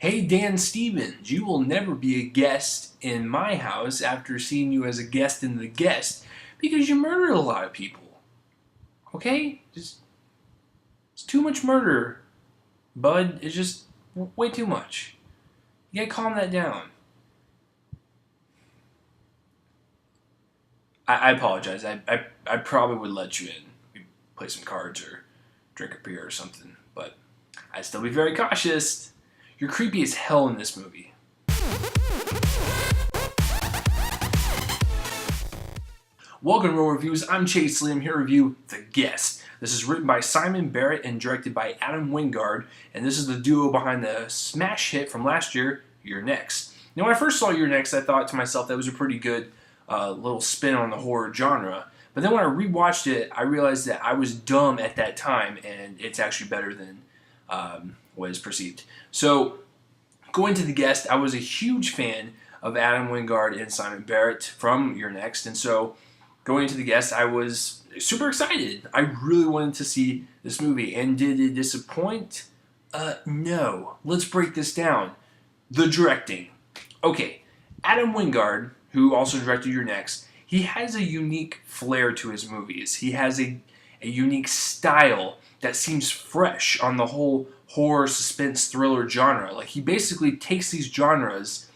Hey, Dan Stevens, you will never be a guest in my house after seeing you as a guest in The Guest because you murdered a lot of people. Okay? It's too much murder, bud. It's just way too much. You gotta calm that down. I apologize. I probably would let you in. We play some cards or drink a beer or something, but I'd still be very cautious. You're creepy as hell in this movie. Welcome to Real Reviews. I'm Chase Lee. I'm here to review The Guest. This is written by Simon Barrett and directed by Adam Wingard, and this is the duo behind the smash hit from last year, You're Next. Now, when I first saw You're Next, I thought to myself that was a pretty good little spin on the horror genre. But then when I rewatched it, I realized that I was dumb at that time, and it's actually better than was perceived. So, going to The Guest, I was a huge fan of Adam Wingard and Simon Barrett from You're Next, and so going into The Guest, I was super excited. I really wanted to see this movie, and did it disappoint? No. Let's break this down. The directing. Okay, Adam Wingard, who also directed You're Next, he has a unique flair to his movies. He has a unique style that seems fresh on the whole horror, suspense, thriller genre. Like, he basically takes these genres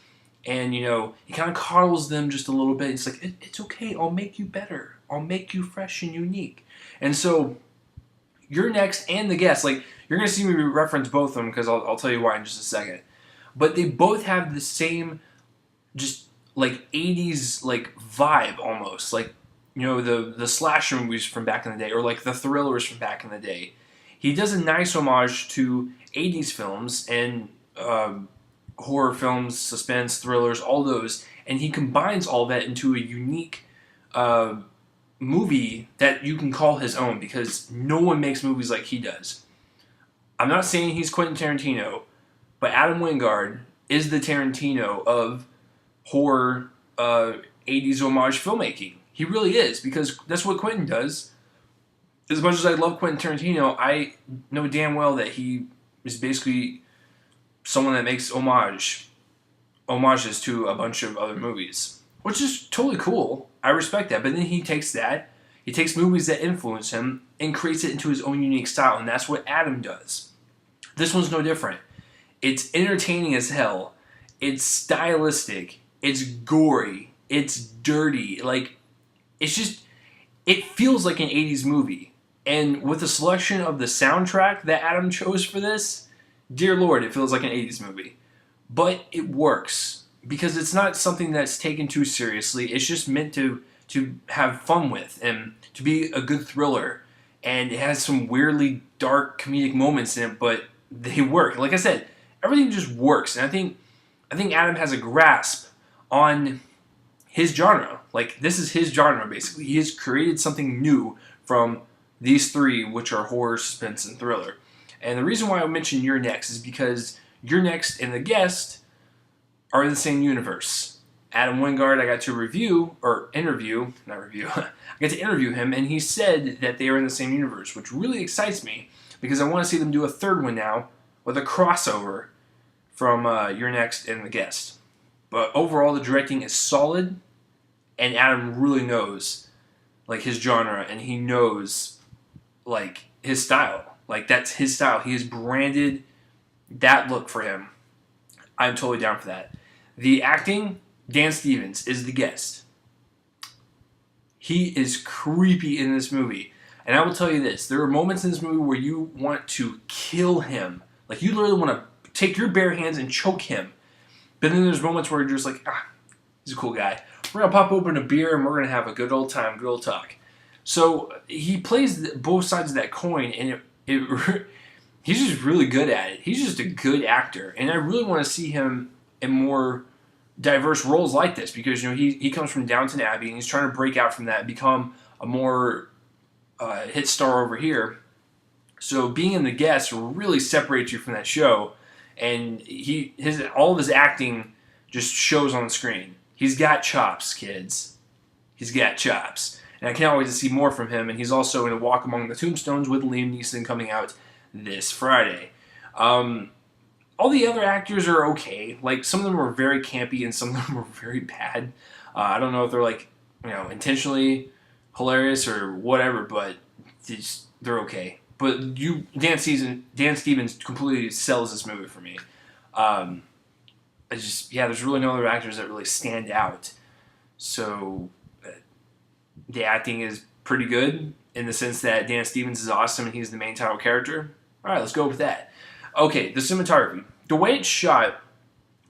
and, he kind of coddles them just a little bit. It's like, it's okay, I'll make you better. I'll make you fresh and unique. And so, You're Next and The Guest, like, you're going to see me reference both of them because I'll tell you why in just a second. But they both have the same, just, like, 80s, like, vibe almost. Like, the slasher movies from back in the day, or like the thrillers from back in the day. He does a nice homage to 80s films and horror films, suspense, thrillers, all those, and he combines all that into a unique movie that you can call his own because no one makes movies like he does. I'm not saying he's Quentin Tarantino, but Adam Wingard is the Tarantino of horror 80s homage filmmaking. He really is, because that's what Quentin does. As much as I love Quentin Tarantino, I know damn well that he is basically someone that makes homages to a bunch of other movies, which is totally cool. I respect that. But then he takes movies that influence him and creates it into his own unique style, and that's what Adam does. This one's no different. It's entertaining as hell. It's stylistic. It's gory. It's dirty. Like, it feels like an 80s movie. And with the selection of the soundtrack that Adam chose for this, dear Lord, it feels like an 80s movie. But it works, because it's not something that's taken too seriously. It's just meant to have fun with, and to be a good thriller. And it has some weirdly dark comedic moments in it, but they work. Like I said, everything just works. And I think Adam has a grasp on his genre. Like, this is his genre, basically. He has created something new from these three, which are horror, suspense, and thriller. And the reason why I mentioned You're Next is because You're Next and The Guest are in the same universe. Adam Wingard, I got to interview him, and he said that they are in the same universe, which really excites me, because I want to see them do a third one now, with a crossover from You're Next and The Guest. But overall, the directing is solid, and Adam really knows, like, his genre, and he knows, like, his style. Like, that's his style. He has branded that look for him. I'm totally down for that. The acting, Dan Stevens is The Guest. He is creepy in this movie. And I will tell you this, there are moments in this movie where you want to kill him. Like, you literally want to take your bare hands and choke him. But then there's moments where you're just like, he's a cool guy. We're going to pop open a beer and we're going to have a good old time, good old talk. So he plays both sides of that coin, and he's just really good at it. He's just a good actor. And I really want to see him in more diverse roles like this, because he comes from Downton Abbey, and he's trying to break out from that and become a more hit star over here. So being in The Guest really separates you from that show, and all of his acting just shows on the screen. He's got chops, kids. He's got chops. And I can't wait to see more from him, and he's also in A Walk Among the Tombstones with Liam Neeson coming out this Friday. All the other actors are okay. Like, some of them were very campy and some of them were very bad. I don't know if they're like, intentionally hilarious or whatever, but they're okay. But Dan Stevens completely sells this movie for me. There's really no other actors that really stand out. So the acting is pretty good in the sense that Dan Stevens is awesome and he's the main title character. All right, let's go with that. Okay, the cinematography. The way it's shot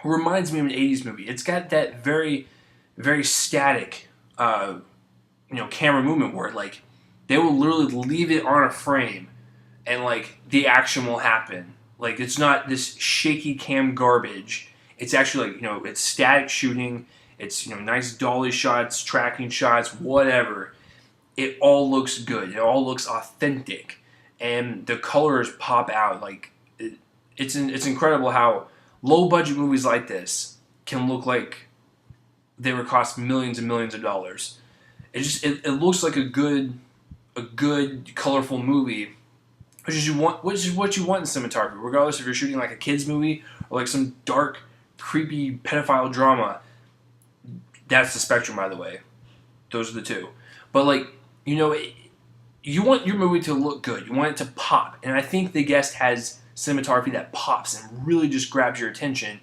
reminds me of an 80s movie. It's got that very, very static, camera movement where, like, they will literally leave it on a frame and, like, the action will happen. Like, it's not this shaky cam garbage. It's actually, like, it's static shooting. It's, nice dolly shots, tracking shots, whatever. It all looks good. It all looks authentic. And the colors pop out. Like, it's incredible how low-budget movies like this can look like they would cost millions and millions of dollars. It looks like a good colorful movie, which is what you want in cinematography, regardless if you're shooting like a kids movie or like some dark, creepy pedophile drama. That's the spectrum, by the way. Those are the two. But, like, you want your movie to look good. You want it to pop. And I think The Guest has cinematography that pops and really just grabs your attention.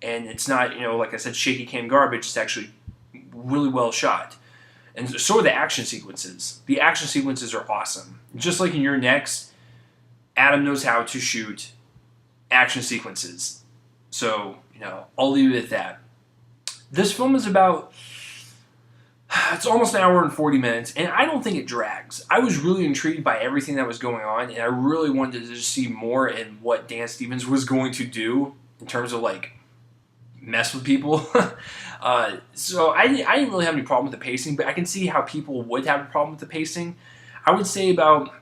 And it's not, like I said, shaky cam garbage. It's actually really well shot. And so are the action sequences. The action sequences are awesome. Just like in You're Next, Adam knows how to shoot action sequences. So, I'll leave it at that. This film is it's almost an hour and 40 minutes, and I don't think it drags. I was really intrigued by everything that was going on, and I really wanted to just see more in what Dan Stevens was going to do in terms of, like, mess with people. So I didn't really have any problem with the pacing, but I can see how people would have a problem with the pacing. I would say about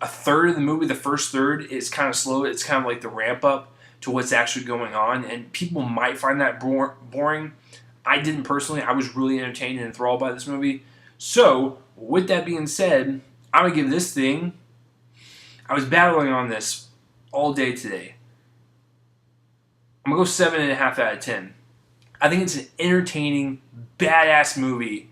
a third of the movie, the first third, is kind of slow. It's kind of like the ramp up to what's actually going on, and people might find that boring. I didn't personally. I was really entertained and enthralled by this movie. So, with that being said, I'm going to give this thing, I was battling on this all day today. I'm going to go 7.5 out of 10. I think it's an entertaining, badass movie,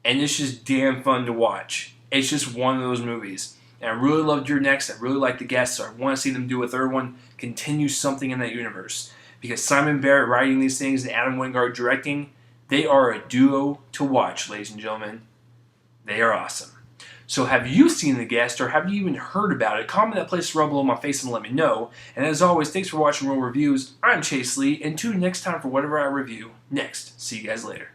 and it's just damn fun to watch. It's just one of those movies. And I really loved You're Next. I really like The Guest, so I want to see them do a third one, continue something in that universe. Because Simon Barrett writing these things and Adam Wingard directing, they are a duo to watch, ladies and gentlemen. They are awesome. So have you seen The Guest, or have you even heard about it? Comment that place right below my face and let me know. And as always, thanks for watching Real Reviews. I'm Chase Lee, and tune in next time for whatever I review next. See you guys later.